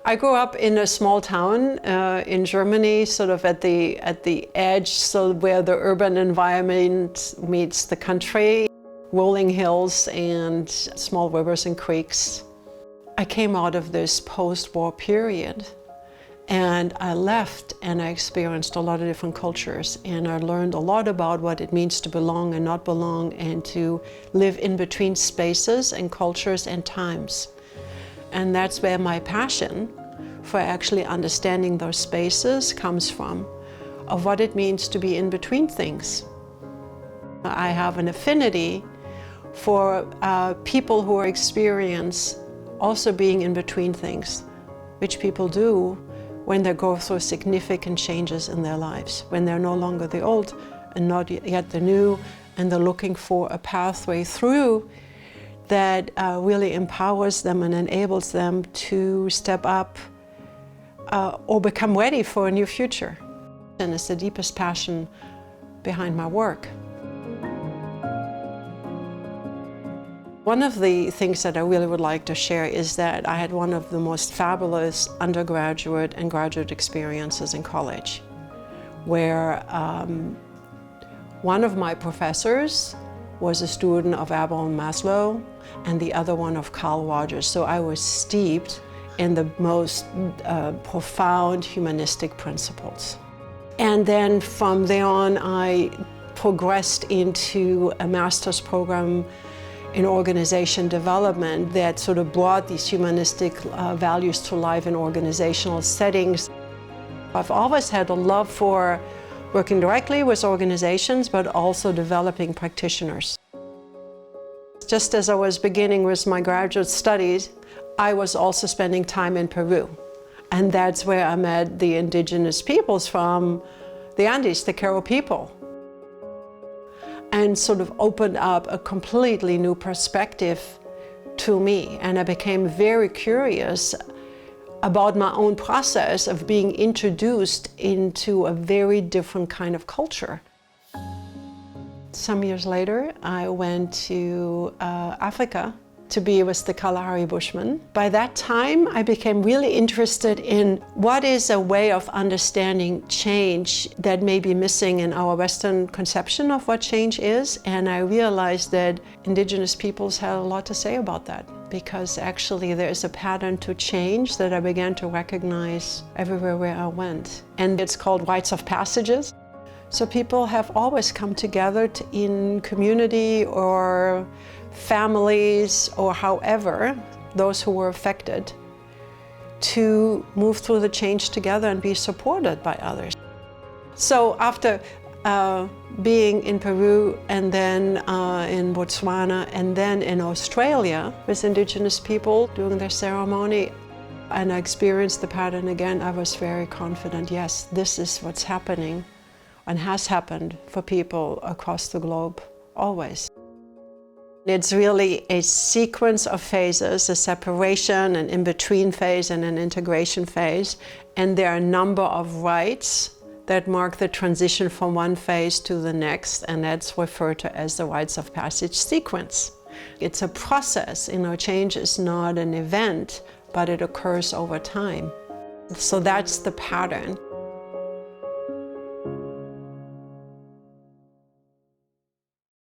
I grew up in a small town in Germany, sort of at the edge, so where the urban environment meets the country, rolling hills and small rivers and creeks. I came out of this post-war period and I left and I experienced a lot of different cultures, and I learned a lot about what it means to belong and not belong and to live in between spaces and cultures and times. And that's where my passion for actually understanding those spaces comes from, of what it means to be in between things. I have an affinity for people who experience also being in between things, which people do when they go through significant changes in their lives, when they're no longer the old and not yet the new, and they're looking for a pathway through that really empowers them and enables them to step up or become ready for a new future. And it's the deepest passion behind my work. One of the things that I really would like to share is that I had one of the most fabulous undergraduate and graduate experiences in college, where one of my professors was a student of Abraham Maslow and the other one of Carl Rogers. So I was steeped in the most profound humanistic principles. And then from there on, I progressed into a master's program in organization development that sort of brought these humanistic values to life in organizational settings. I've always had a love for working directly with organizations, but also developing practitioners. Just as I was beginning with my graduate studies, I was also spending time in Peru. And that's where I met the indigenous peoples from the Andes, the Q'ero people, and sort of opened up a completely new perspective to me. And I became very curious about my own process of being introduced into a very different kind of culture. Some years later, I went to Africa to be with the Kalahari Bushmen. By that time, I became really interested in what is a way of understanding change that may be missing in our Western conception of what change is. And I realized that indigenous peoples had a lot to say about that, because actually there is a pattern to change that I began to recognize everywhere where I went. And it's called rites of passages. So people have always come together in community or families or however, those who were affected, to move through the change together and be supported by others. So after being in Peru and then in Botswana and then in Australia with indigenous people doing their ceremony, and I experienced the pattern again, I was very confident, yes, this is what's happening and has happened for people across the globe, always. It's really a sequence of phases, a separation, an in-between phase, and an integration phase. And there are a number of rites that mark the transition from one phase to the next, and that's referred to as the rites of passage sequence. It's a process, change is not an event, but it occurs over time. So that's the pattern.